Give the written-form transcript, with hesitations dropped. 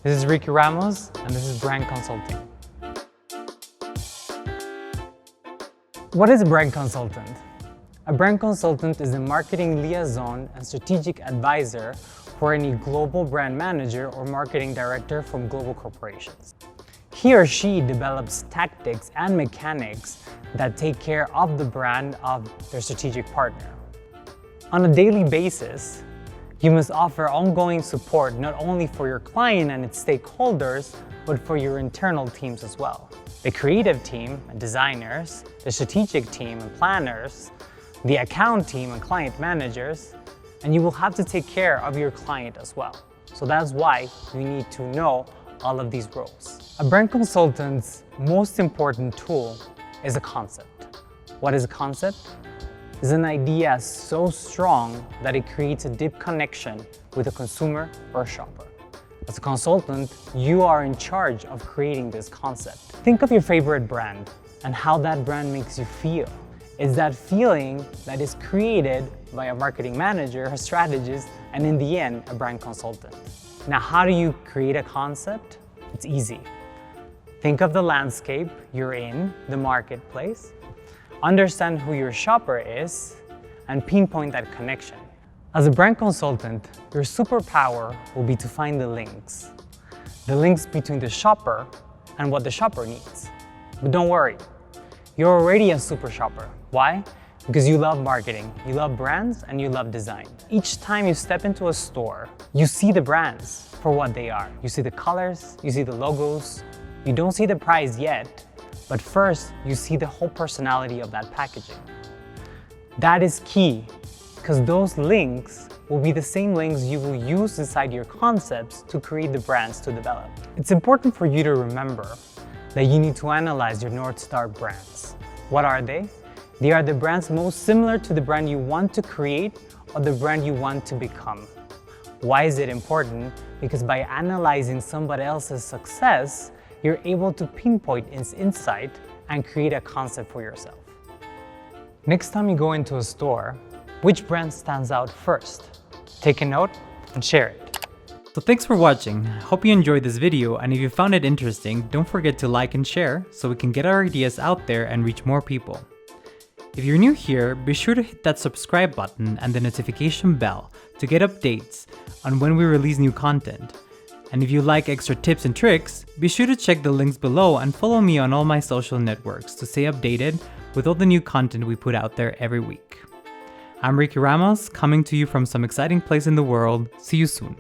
This is Ricky Ramos, and this is brand consulting. What is a brand consultant? A brand consultant is a marketing liaison and strategic advisor for any global brand manager or marketing director from global corporations. He or she develops tactics and mechanics that take care of the brand of their strategic partner. On a daily basis, you must offer ongoing support not only for your client and its stakeholders, but for your internal teams as well. The creative team and designers, the strategic team and planners, the account team and client managers, and you will have to take care of your client as well. So that's why you need to know all of these roles. A brand consultant's most important tool is a concept. What is a concept? It's an idea so strong that it creates a deep connection with a consumer or a shopper. As a consultant, you are in charge of creating this concept. Think of your favorite brand and how that brand makes you feel. It's that feeling that is created by a marketing manager, a strategist, and in the end, a brand consultant. Now, how do you create a concept? It's easy. Think of the landscape you're in, the marketplace, understand who your shopper is, and pinpoint that connection. As a brand consultant, your superpower will be to find the links between the shopper and what the shopper needs. But don't worry, you're already a super shopper. Why? Because you love marketing, you love brands, and you love design. Each time you step into a store, you see the brands for what they are. You see the colors, you see the logos. You don't see the price yet, but first you see the whole personality of that packaging. That is key, because those links will be the same links you will use inside your concepts to create the brands to develop. It's important for you to remember that you need to analyze your North Star brands. What are they? They are the brands most similar to the brand you want to create or the brand you want to become. Why is it important? Because by analyzing somebody else's success, you're able to pinpoint its insight and create a concept for yourself. Next time you go into a store, which brand stands out first? Take a note and share it. So thanks for watching. Hope you enjoyed this video, and if you found it interesting, don't forget to like and share so we can get our ideas out there and reach more people. If you're new here, be sure to hit that subscribe button and the notification bell to get updates on when we release new content. And if you like extra tips and tricks, be sure to check the links below and follow me on all my social networks to stay updated with all the new content we put out there every week. I'm Ricky Ramos, coming to you from some exciting place in the world. See you soon.